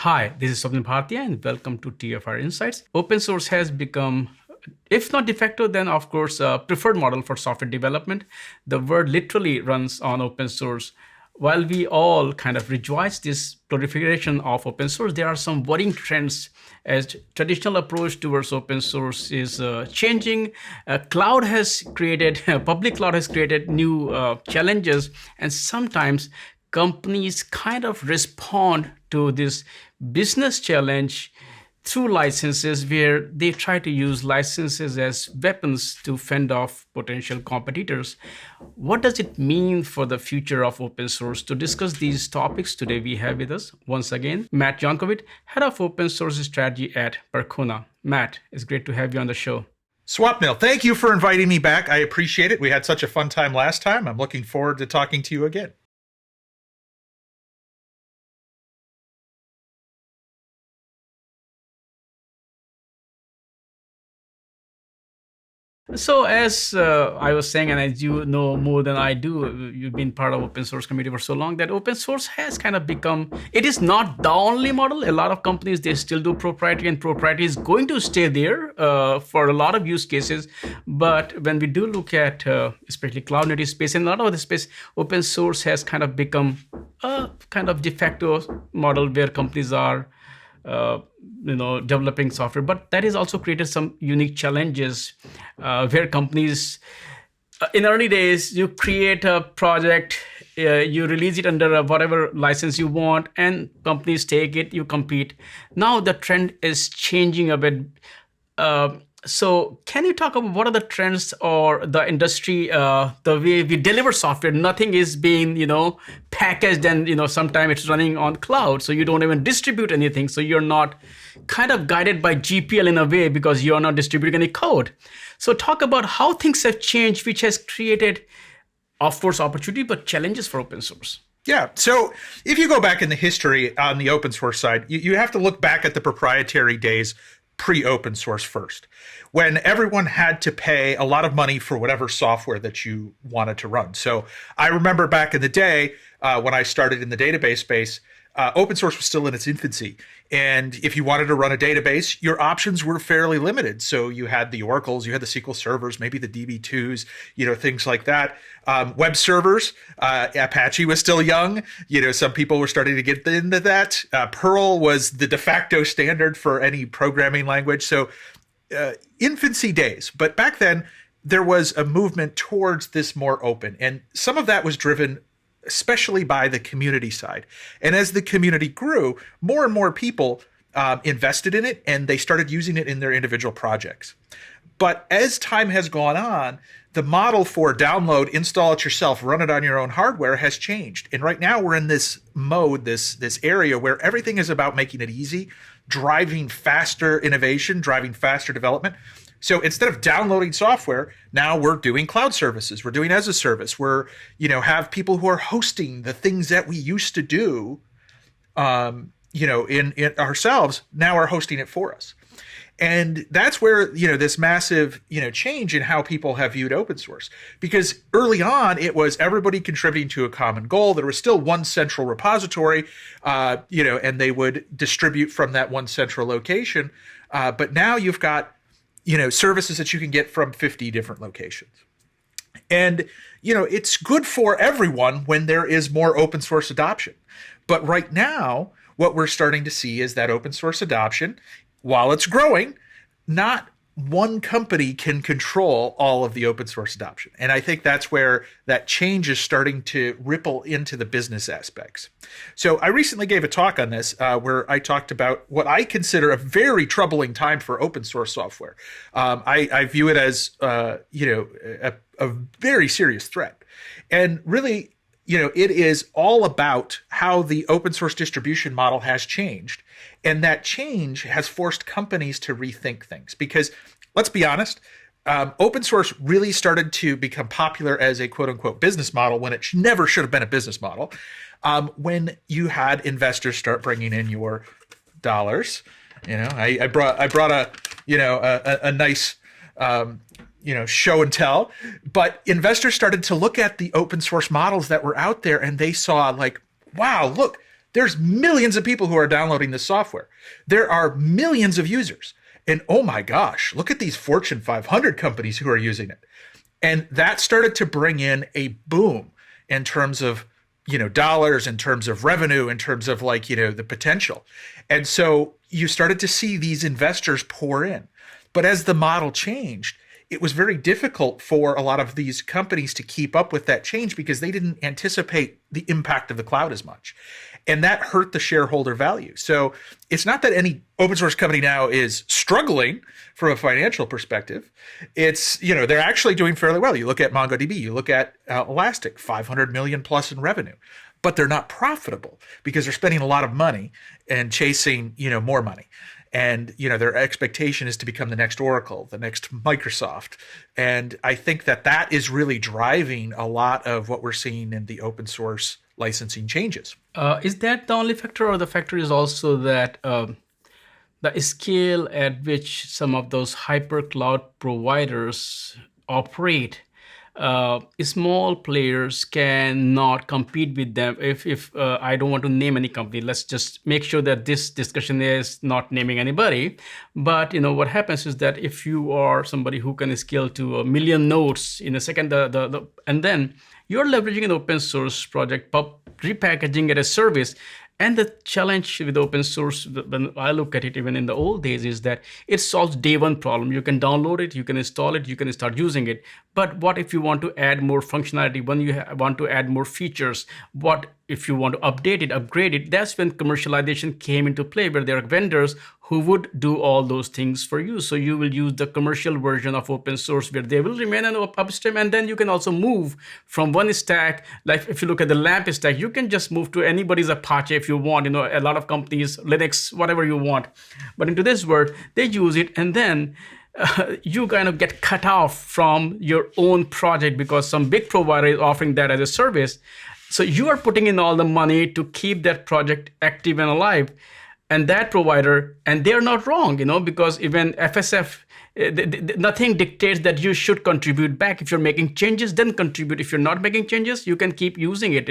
Hi, this is Swapnil Bhartia and welcome to TFR Insights. Open source has become, if not de facto, then of course a preferred model for software development. The world literally runs on open source. While we all kind of rejoice this proliferation of open source, there are some worrying trends as traditional approach towards open source is changing. Public cloud has created new challenges, and sometimes companies kind of respond to this business challenge through licenses where they try to use licenses as weapons to fend off potential competitors. What does it mean for the future of open source? To discuss these topics today, we have with us once again Matt Jankovic, head of open source strategy at Percona. Matt, it's great to have you on the show. Swapnil, thank you for inviting me back. I appreciate it. We had such a fun time last time. I'm looking forward to talking to you again. So as I was saying, and as you know more than I do, you've been part of open source community for so long that open source has kind of become, it is not the only model. A lot of companies, they still do proprietary, and proprietary is going to stay there for a lot of use cases. But when we do look at especially cloud native space and a lot of the space, open source has kind of become a kind of de facto model where companies are developing software, but that has also created some unique challenges where companies, in early days, you create a project, you release it under whatever license you want, and companies take it, you compete. Now the trend is changing a bit. So can you talk about what are the trends or the industry, the way we deliver software? Nothing is being, packaged and, sometimes it's running on cloud. So you don't even distribute anything. So you're not kind of guided by GPL in a way because you're not distributing any code. So talk about how things have changed, which has created, of course, opportunity, but challenges for open source. Yeah. So if you go back in the history on the open source side, you have to look back at the proprietary days pre-open source first, when everyone had to pay a lot of money for whatever software that you wanted to run. So I remember back in the day when I started in the database space, open source was still in its infancy. And if you wanted to run a database, your options were fairly limited. So you had the Oracles, you had the SQL servers, maybe the DB2s, things like that. Web servers, Apache was still young. Some people were starting to get into that. Perl was the de facto standard for any programming language. So infancy days. But back then, there was a movement towards this more open. And some of that was driven especially by the community side. And as the community grew, more and more people invested in it, and they started using it in their individual projects. But as time has gone on, the model for download, install it yourself, run it on your own hardware has changed. And right now we're in this mode, this area where everything is about making it easy, driving faster innovation, driving faster development. So instead of downloading software, now we're doing cloud services. We're doing as a service. We're, have people who are hosting the things that we used to do, in ourselves, now are hosting it for us. And that's where, this massive, change in how people have viewed open source. Because early on, it was everybody contributing to a common goal. There was still one central repository, and they would distribute from that one central location. But now you've got services that you can get from 50 different locations. And, it's good for everyone when there is more open source adoption. But right now, what we're starting to see is that open source adoption, while it's growing, not one company can control all of the open source adoption. And I think that's where that change is starting to ripple into the business aspects. So I recently gave a talk on this where I talked about what I consider a very troubling time for open source software. I view it as, a very serious threat. And really, it is all about how the open source distribution model has changed. And that change has forced companies to rethink things because, let's be honest, open source really started to become popular as a quote unquote business model when it never should have been a business model. When you had investors start bringing in your dollars, I brought a nice, show and tell, but investors started to look at the open source models that were out there and they saw like, wow, look, There's millions of people who are downloading this software. There are millions of users. And oh my gosh, look at these Fortune 500 companies who are using it. And that started to bring in a boom in terms of, dollars, in terms of revenue, in terms of the potential. And so you started to see these investors pour in. But as the model changed, it was very difficult for a lot of these companies to keep up with that change because they didn't anticipate the impact of the cloud as much. And that hurt the shareholder value. So it's not that any open source company now is struggling from a financial perspective. It's, they're actually doing fairly well. You look at MongoDB, you look at Elastic, 500 million plus in revenue, but they're not profitable because they're spending a lot of money and chasing, more money. And, their expectation is to become the next Oracle, the next Microsoft. And I think that is really driving a lot of what we're seeing in the open source licensing changes. Is that the only factor, or the factor is also that the scale at which some of those hyper cloud providers operate, small players cannot compete with them? If I don't want to name any company, let's just make sure that this discussion is not naming anybody. But what happens is that if you are somebody who can scale to 1 million nodes in a second, and then you're leveraging an open source project, repackaging it as service. And the challenge with open source, when I look at it, even in the old days, is that it solves day one problem. You can download it, you can install it, you can start using it. But what if you want to add more functionality, when you want to add more features? What if you want to update it, upgrade it? That's when commercialization came into play, where there are vendors who would do all those things for you. So you will use the commercial version of open source, where they will remain an upstream, and then you can also move from one stack. Like if you look at the LAMP stack, you can just move to anybody's Apache if you want. A lot of companies, Linux, whatever you want. But into this world, they use it, and then you kind of get cut off from your own project because some big provider is offering that as a service. So you are putting in all the money to keep that project active and alive. And that provider, and they're not wrong, because even FSF, nothing dictates that you should contribute back. If you're making changes, then contribute. If you're not making changes, you can keep using it,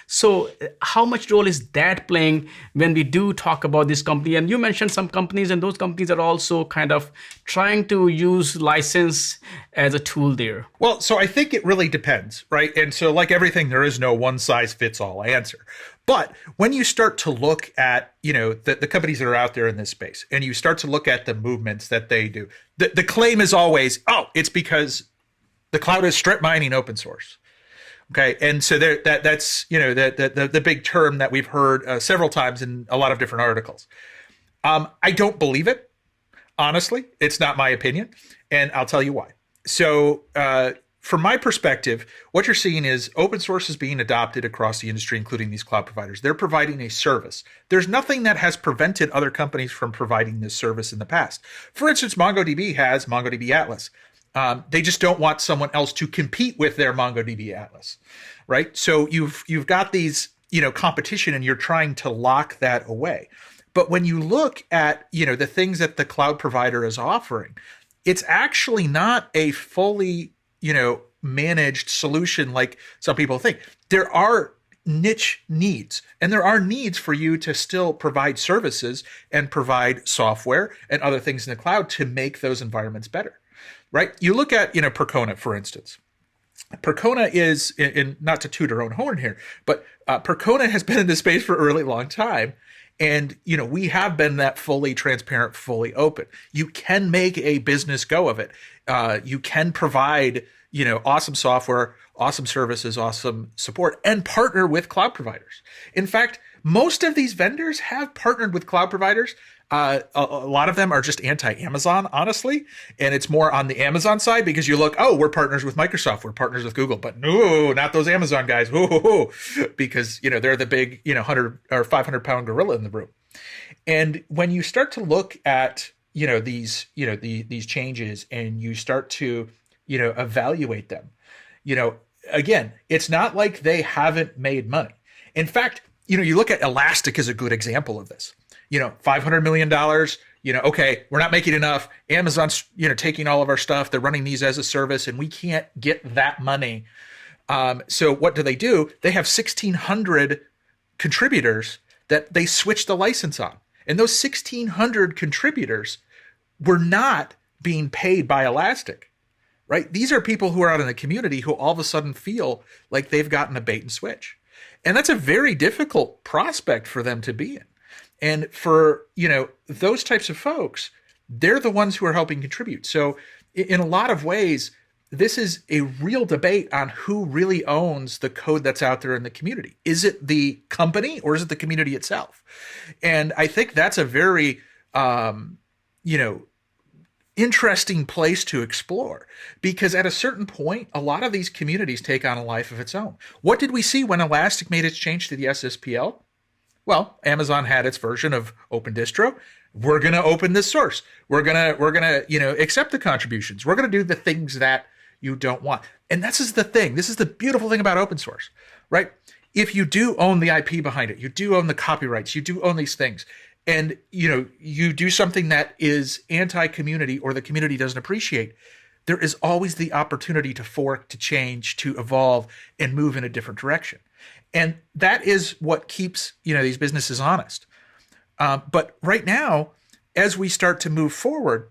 So how much role is that playing when we do talk about this company? And you mentioned some companies, and those companies are also kind of trying to use license as a tool there. Well, so I think it really depends, right? And so like everything, there is no one size fits all answer. But when you start to look at, the companies that are out there in this space, and you start to look at the movements that they do, the claim is always, it's because the cloud is strip mining open source. Okay, and so that's the big term that we've heard several times in a lot of different articles. I don't believe it, honestly. It's not my opinion, and I'll tell you why. So from my perspective, what you're seeing is open source is being adopted across the industry, including these cloud providers. They're providing a service. There's nothing that has prevented other companies from providing this service in the past. For instance, MongoDB has MongoDB Atlas. They just don't want someone else to compete with their MongoDB Atlas, right? So you've got these, competition, and you're trying to lock that away. But when you look at, the things that the cloud provider is offering, it's actually not a fully managed solution like some people think. There are niche needs, and there are needs for you to still provide services and provide software and other things in the cloud to make those environments better, right? You look at, Percona, for instance. Percona is, in not to toot our own horn here, but Percona has been in this space for a really long time. And, we have been that fully transparent, fully open. You can make a business go of it. You can provide, awesome software, awesome services, awesome support, and partner with cloud providers. In fact, most of these vendors have partnered with cloud providers. A lot of them are just anti-Amazon, honestly. And it's more on the Amazon side because you look, we're partners with Microsoft, we're partners with Google, but no, not those Amazon guys. Because, they're the big, 100 or 500 pound gorilla in the room. And when you start to look at, these changes, and you start to, evaluate them, again, it's not like they haven't made money. In fact, you look at Elastic as a good example of this. $500 million, okay, we're not making enough. Amazon's, taking all of our stuff. They're running these as a service, and we can't get that money. So what do? They have 1,600 contributors that they switched the license on. And those 1,600 contributors were not being paid by Elastic, right? These are people who are out in the community who all of a sudden feel like they've gotten a bait and switch. And that's a very difficult prospect for them to be in. And for, those types of folks, they're the ones who are helping contribute. So in a lot of ways, this is a real debate on who really owns the code that's out there in the community. Is it the company or is it the community itself? And I think that's a very, interesting place to explore, because at a certain point, a lot of these communities take on a life of its own. What did we see when Elastic made its change to the SSPL? Well, Amazon had its version of Open Distro. We're going to open this source. We're going to, accept the contributions. We're going to do the things that you don't want. And this is the thing. This is the beautiful thing about open source, right? If you do own the IP behind it, you do own the copyrights, you do own these things, and you do something that is anti-community or the community doesn't appreciate, there is always the opportunity to fork, to change, to evolve, and move in a different direction. And that is what keeps these businesses honest. But right now, as we start to move forward,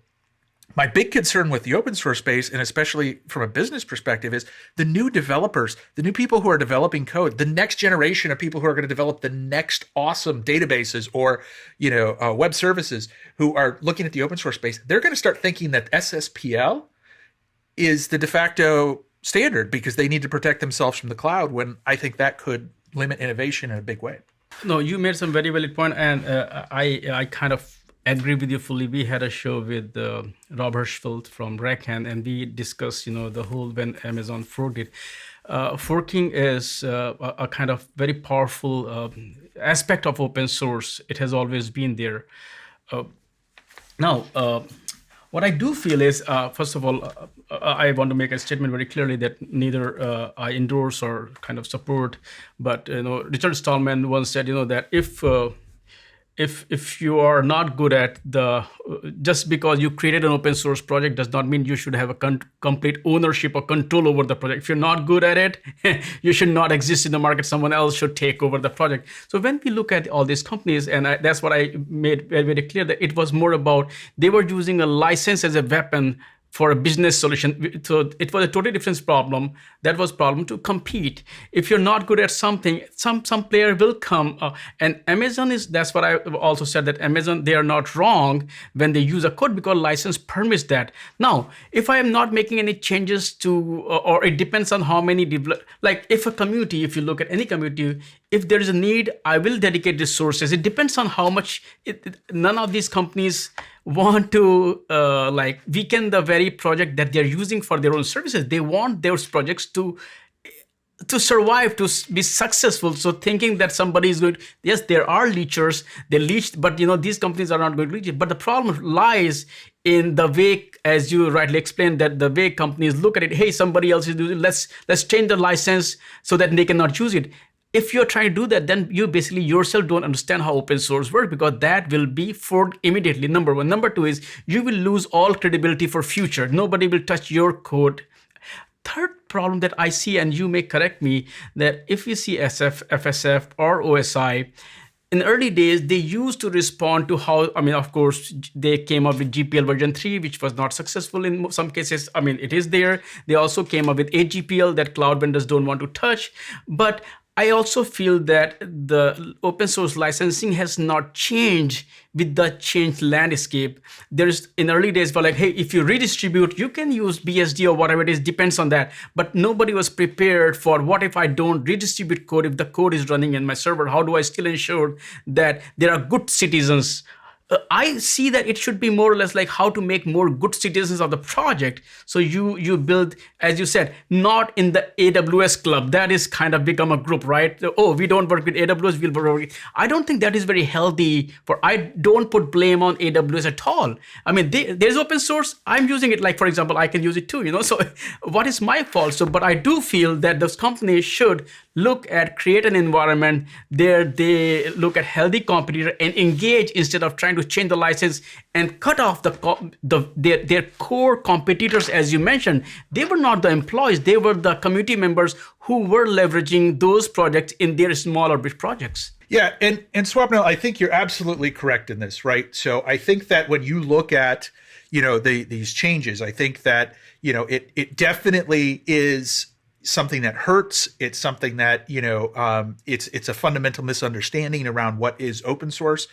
my big concern with the open source space, and especially from a business perspective, is the new developers, the new people who are developing code, the next generation of people who are going to develop the next awesome databases or web services, who are looking at the open source space. They're going to start thinking that SSPL is the de facto standard because they need to protect themselves from the cloud, when I think that could limit innovation in a big way. No, you made some very valid point, and I kind of agree with you fully. We had a show with Rob Hirschfeld from Rackhand, and we discussed, the whole when Amazon forked it. Forking is a kind of very powerful aspect of open source. It has always been there. Now, what I do feel is, first of all, I want to make a statement very clearly that neither I endorse or kind of support, but Richard Stallman once said, that if you are not good at just because you created an open source project does not mean you should have a complete ownership or control over the project. If you're not good at it, you should not exist in the market. Someone else should take over the project. So when we look at all these companies, and that's what I made very, very clear, that it was more about they were using a license as a weapon for a business solution. So it was a totally different problem. That was problem to compete. If you're not good at something, some player will come. And Amazon that's what I also said, that Amazon, they are not wrong when they use a code because license permits that. Now, if I am not making any changes to, or it depends on how many, like if a community, if you look at any community, if there is a need, I will dedicate resources. It depends on how much, none of these companies want to weaken the very project that they're using for their own services. They want those projects to survive, to be successful. So thinking that somebody is going to, yes, there are leechers, they leached, but these companies are not going to leech it. But the problem lies in the way, as you rightly explained, that the way companies look at it, hey, somebody else is doing it, let's change the license so that they cannot use it. If you're trying to do that, then you basically yourself don't understand how open source works, because that will be forked immediately, number one. Number two is you will lose all credibility for future. Nobody will touch your code. Third problem that I see, and you may correct me, that if you see SF, FSF, or OSI, in the early days, they used to respond to how, of course, they came up with GPL version 3, which was not successful in some cases. It is there. They also came up with AGPL that cloud vendors don't want to touch. But I also feel that the open source licensing has not changed with the changed landscape. There's in early days for hey, if you redistribute, you can use BSD or whatever it is, depends on that. But nobody was prepared for what if I don't redistribute code, if the code is running in my server, how do I still ensure that there are good citizens? I see that it should be more or less like how to make more good citizens of the project. So you build, as you said, not in the AWS club. That is kind of become a group, right? Oh, we don't work with AWS, we'll work with. I don't think that is very healthy. I don't put blame on AWS at all. There's open source. I'm using it. Like, for example, I can use it too, So what is my fault? But I do feel that those companies should create an environment there. They look at healthy competitor and engage instead of trying to change the license and cut off their core competitors. As you mentioned, they were not the employees, they were the community members who were leveraging those projects in their smaller bit projects. Yeah, and Swapnil, I think you're absolutely correct in this, right? So I think that when you look at, these changes, I think that, it definitely is something that hurts. It's something that, it's a fundamental misunderstanding around what is open source.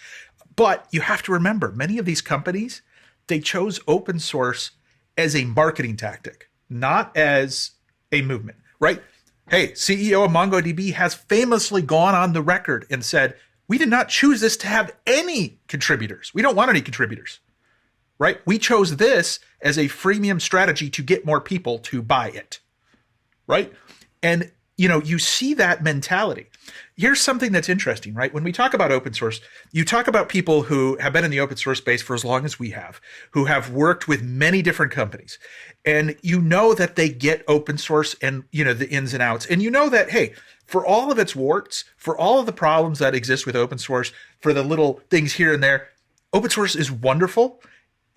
But you have to remember, many of these companies, they chose open source as a marketing tactic, not as a movement, right? Hey, CEO of MongoDB has famously gone on the record and said, we did not choose this to have any contributors. We don't want any contributors, right? We chose this as a freemium strategy to get more people to buy it, right? And, you see that mentality. Here's something that's interesting, right? When we talk about open source, you talk about people who have been in the open source space for as long as we have, who have worked with many different companies. And you know that they get open source and, the ins and outs. And you know that, hey, for all of its warts, for all of the problems that exist with open source, for the little things here and there, open source is wonderful.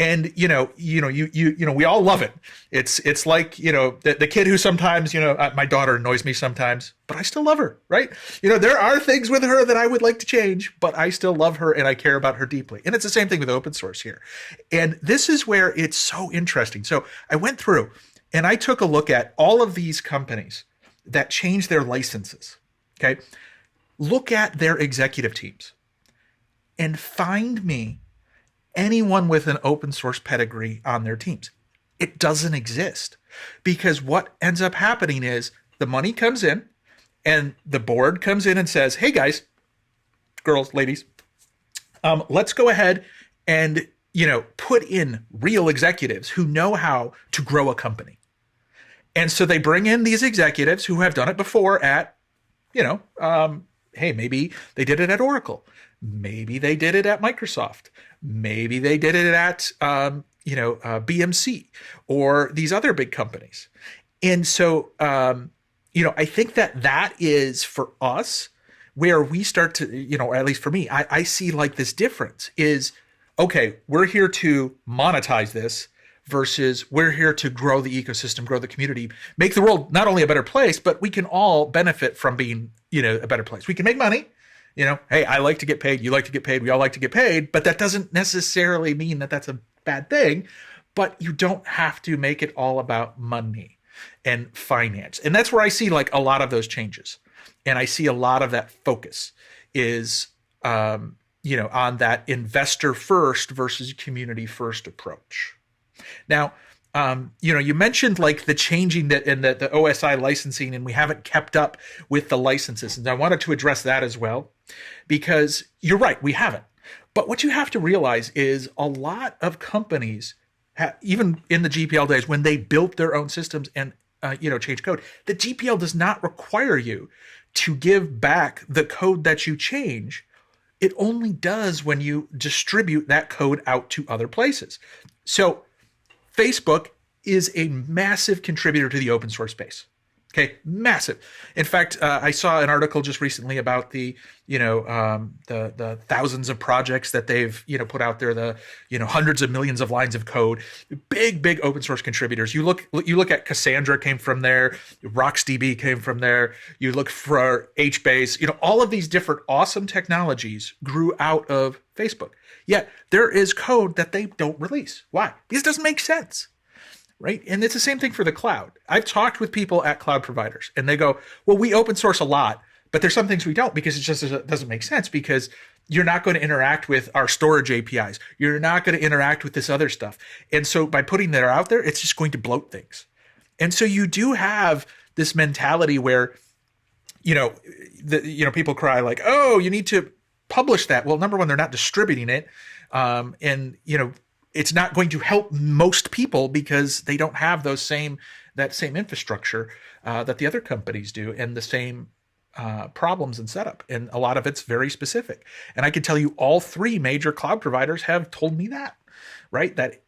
And we all love it. It's like the kid who sometimes my daughter annoys me sometimes, but I still love her, right? There are things with her that I would like to change, but I still love her and I care about her deeply. And it's the same thing with open source here. And this is where it's so interesting. So I went through and I took a look at all of these companies that changed their licenses. Okay, look at their executive teams and find me anyone with an open source pedigree on their teams. It doesn't exist, because what ends up happening is the money comes in and the board comes in and says, hey guys, girls, ladies, let's go ahead and, put in real executives who know how to grow a company. And so they bring in these executives who have done it before at, hey, maybe they did it at Oracle. Maybe they did it at Microsoft. Maybe they did it at, BMC or these other big companies. And so, I think that is for us where we start to, or at least for me, I see like this difference is, okay, we're here to monetize this versus we're here to grow the ecosystem, grow the community, make the world not only a better place, but we can all benefit from being, a better place. We can make money. Hey, I like to get paid. You like to get paid. We all like to get paid. But that doesn't necessarily mean that that's a bad thing. But you don't have to make it all about money and finance. And that's where I see like a lot of those changes. And I see a lot of that focus is, on that investor first versus community first approach. Now, you mentioned like the changing that and the OSI licensing, and we haven't kept up with the licenses. And I wanted to address that as well, because you're right, we haven't. But what you have to realize is a lot of companies, even in the GPL days, when they built their own systems and change code, the GPL does not require you to give back the code that you change. It only does when you distribute that code out to other places. So Facebook is a massive contributor to the open source space. Okay, massive. In fact, I saw an article just recently about the thousands of projects that they've put out there, the hundreds of millions of lines of code, big open source contributors. You look at Cassandra came from there, RocksDB came from there. You look for HBase. All of these different awesome technologies grew out of Facebook. Yet there is code that they don't release. Why? Because it doesn't make sense. Right? And it's the same thing for the cloud. I've talked with people at cloud providers and they go, well, we open source a lot, but there's some things we don't because it just doesn't make sense, because you're not going to interact with our storage APIs. You're not going to interact with this other stuff. And so by putting that out there, it's just going to bloat things. And so you do have this mentality where, people cry like, oh, you need to publish that. Well, number one, they're not distributing it. It's not going to help most people because they don't have that same infrastructure that the other companies do, and the same problems and setup. And a lot of it's very specific. And I can tell you all three major cloud providers have told me that, right? That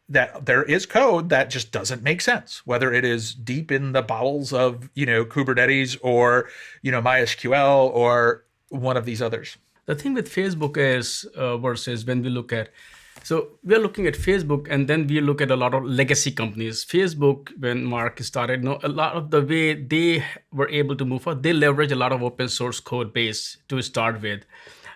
there is code that just doesn't make sense, whether it is deep in the bowels of, Kubernetes or, MySQL or one of these others. The thing with Facebook is versus when we look at, so we're looking at Facebook and then we look at a lot of legacy companies. Facebook, when Mark started, a lot of the way they were able to move forward, they leverage a lot of open source code base to start with.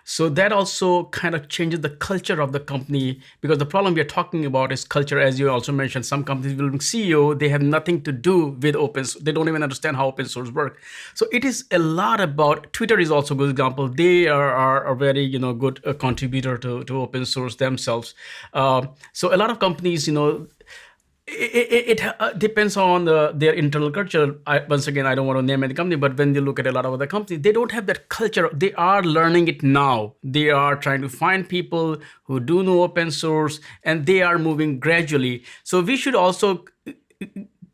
So that also kind of changes the culture of the company, because the problem we are talking about is culture. As you also mentioned, some companies will be CEO, they have nothing to do with open, they don't even understand how open source work. So it is a lot about, Twitter is also a good example. They are a very, good contributor to open source themselves. So a lot of companies, it depends on their internal culture. Once again, I don't want to name any company, but when you look at a lot of other companies, they don't have that culture. They are learning it now. They are trying to find people who do know open source, and they are moving gradually. So we should also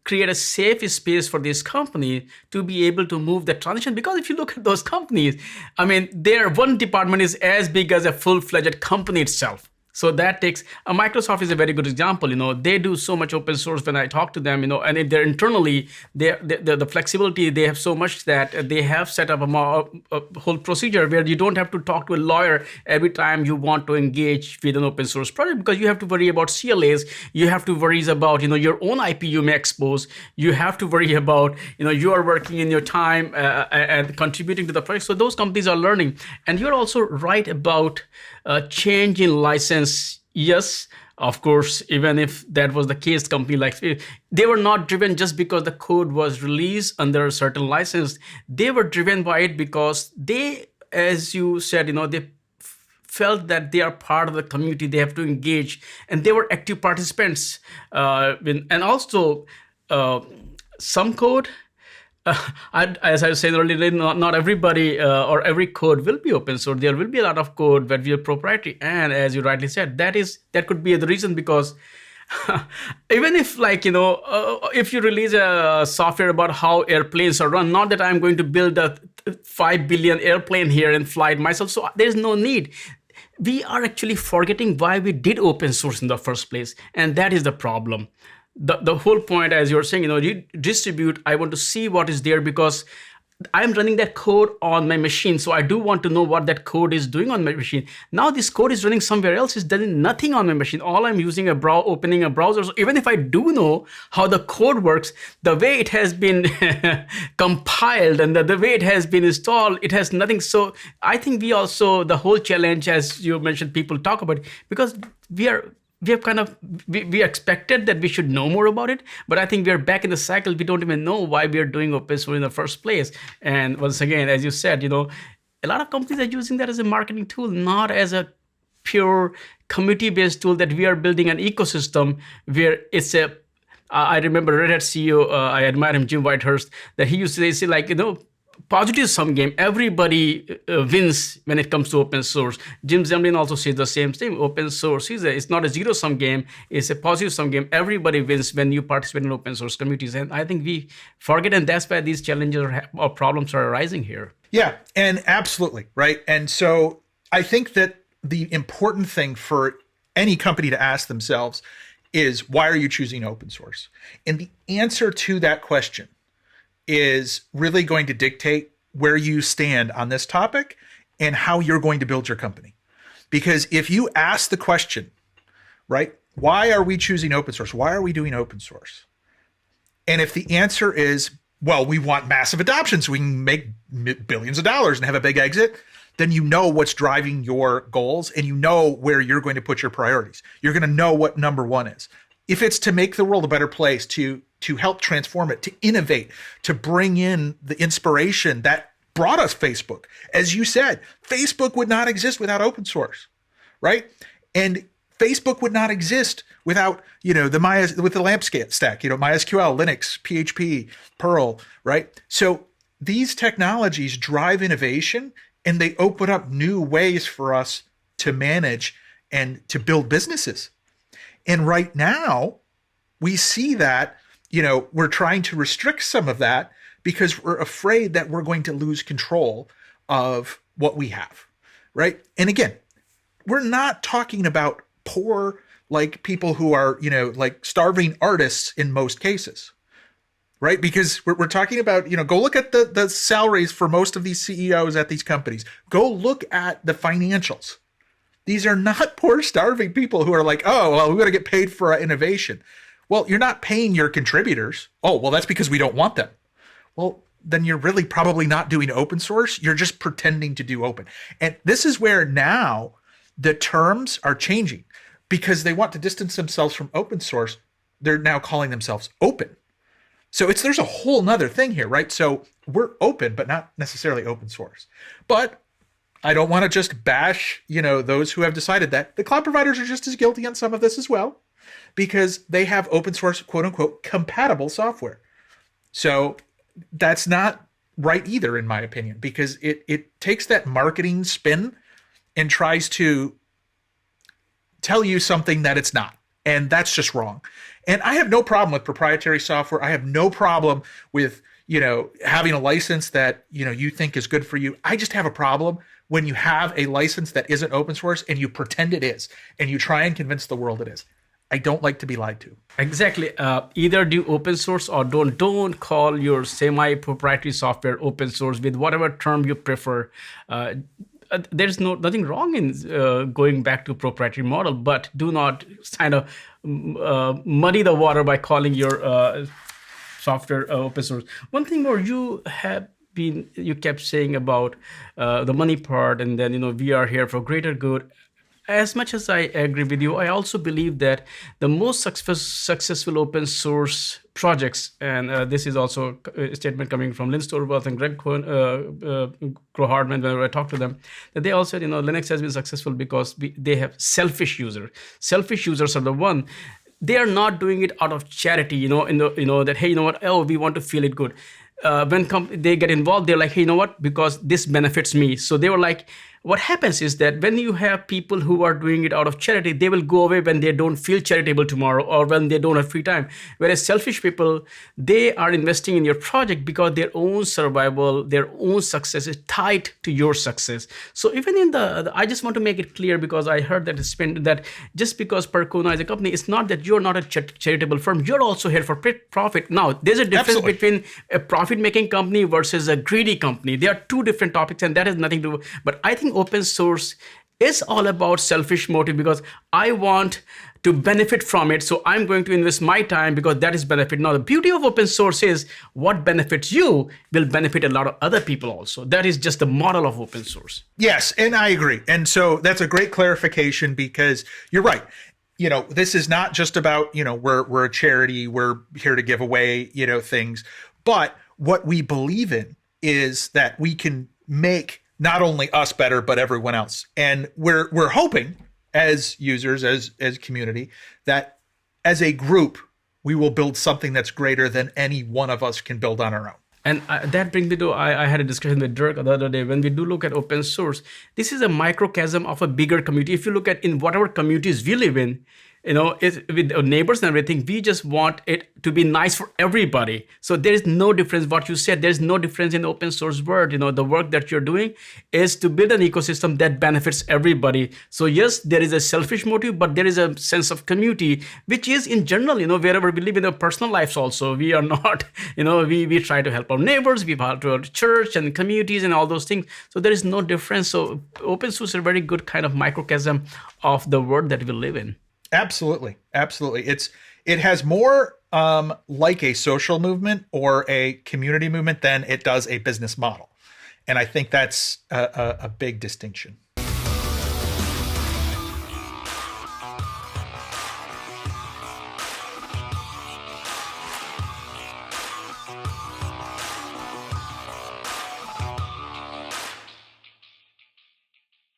create a safe space for this company to be able to move the transition. Because if you look at those companies, I mean, their one department is as big as a full-fledged company itself. So that takes, Microsoft is a very good example. They do so much open source. When I talk to them, and if they're internally, the flexibility, they have so much that they have set up a whole procedure where you don't have to talk to a lawyer every time you want to engage with an open source project, because you have to worry about CLAs, you have to worry about, your own IP you may expose, you have to worry about, you are working in your time and contributing to the project. So those companies are learning. And you're also right about change in license. Yes, of course, even if that was the case, company like, they were not driven just because the code was released under a certain license. They were driven by it because they, as you said, they felt that they are part of the community, they have to engage, and they were active participants. And also, some code, as I was saying earlier, not everybody or every code will be open source. There will be a lot of code that will be proprietary, and as you rightly said, that could be the reason, because even if, if you release a software about how airplanes are run, not that I'm going to build a 5 billion airplane here and fly it myself, so there's no need. We are actually forgetting why we did open source in the first place, and that is the problem. The whole point, as you're saying, redistribute, I want to see what is there, because I'm running that code on my machine. So I do want to know what that code is doing on my machine. Now this code is running somewhere else. It's doing nothing on my machine. All I'm using opening a browser. So even if I do know how the code works, the way it has been compiled and the way it has been installed, it has nothing. So I think the whole challenge, as you mentioned, people talk about it, because we expected that we should know more about it, but I think we are back in the cycle. We don't even know why we are doing open source in the first place. And once again, as you said, a lot of companies are using that as a marketing tool, not as a pure community-based tool, that we are building an ecosystem where it's I remember Red Hat CEO, I admire him, Jim Whitehurst, that he used to say, positive sum game. Everybody wins when it comes to open source. Jim Zemlin also says the same thing. Open source it's not a zero sum game. It's a positive sum game. Everybody wins when you participate in open source communities. And I think we forget, and that's why these challenges or problems are arising here. Yeah, and absolutely, right? And so I think that the important thing for any company to ask themselves is, why are you choosing open source? And the answer to that question is really going to dictate where you stand on this topic and how you're going to build your company. Because if you ask the question, right, why are we choosing open source? Why are we doing open source? And if the answer is, well, we want massive adoption so we can make billions of dollars and have a big exit, then you know what's driving your goals, and you know where you're going to put your priorities. You're going to know what number one is. If it's to make the world a better place, to help transform it, to innovate, to bring in the inspiration that brought us Facebook. As you said, Facebook would not exist without open source, right? And Facebook would not exist without, with the LAMP stack, MySQL, Linux, PHP, Perl, right? So these technologies drive innovation, and they open up new ways for us to manage and to build businesses. And right now, we see that, we're trying to restrict some of that because we're afraid that we're going to lose control of what we have, right? And again, we're not talking about poor, people who are, starving artists in most cases, right? Because we're talking about, go look at the salaries for most of these CEOs at these companies. Go look at the financials. These are not poor, starving people who are like, oh, well, we got to get paid for our innovation. Well, you're not paying your contributors. Oh, well, that's because we don't want them. Well, then you're really probably not doing open source. You're just pretending to do open. And this is where now the terms are changing because they want to distance themselves from open source. They're now calling themselves open. So there's a whole nother thing here, right? So we're open, but not necessarily open source. But I don't want to just bash, those who have decided that. The cloud providers are just as guilty on some of this as well, because they have open source, quote unquote, compatible software. So that's not right either, in my opinion, because it takes that marketing spin and tries to tell you something that it's not. And that's just wrong. And I have no problem with proprietary software. I have no problem with, having a license that, you think is good for you. I just have a problem when you have a license that isn't open source and you pretend it is, and you try and convince the world it is. I don't like to be lied to. Exactly. Either do open source or don't call your semi-proprietary software open source with whatever term you prefer. There's nothing wrong in going back to proprietary model, but do not kind of muddy the water by calling your software open source. One thing more, you kept saying about the money part, and then we are here for greater good. As much as I agree with you, I also believe that the most successful open source projects, and this is also a statement coming from Lynn Storworth and Greg Hardman, whenever I talk to them, that they all said, Linux has been successful because they have selfish users. Selfish users are the one. They are not doing it out of charity, that, hey, what? Oh, we want to feel it good. When they get involved, they're like, hey, what? Because this benefits me. So they were like, what happens is that when you have people who are doing it out of charity, they will go away when they don't feel charitable tomorrow or when they don't have free time. Whereas selfish people, they are investing in your project because their own survival, their own success is tied to your success. So even in I just want to make it clear, because I heard that just because Percona is a company, it's not that you're not a charitable firm. You're also here for profit. Now, there's a difference between a profit-making company versus a greedy company. They are two different topics, and that has nothing to do. But I think open source is all about selfish motive, because I want to benefit from it, so I'm going to invest my time because that is benefit. Now, the beauty of open source is what benefits you will benefit a lot of other people also. That is just the model of open source. Yes, and I agree. And so that's a great clarification, because you're right. This is not just about, we're a charity, we're here to give away, things. But what we believe in is that we can make not only us better, but everyone else. And we're hoping as users, as community, that as a group, we will build something that's greater than any one of us can build on our own. And that brings me to, I had a discussion with Dirk the other day. When we do look at open source, this is a microcosm of a bigger community. If you look at in whatever communities we live in, with our neighbors and everything, we just want it to be nice for everybody. So there is no difference. What you said, there's no difference in the open source world. The work that you're doing is to build an ecosystem that benefits everybody. So yes, there is a selfish motive, but there is a sense of community, which is in general, wherever we live in our personal lives also. We are not, we try to help our neighbors, we help our church and communities and all those things. So there is no difference. So open source is a very good kind of microcosm of the world that we live in. Absolutely. It has more like a social movement or a community movement than it does a business model. And I think that's a big distinction.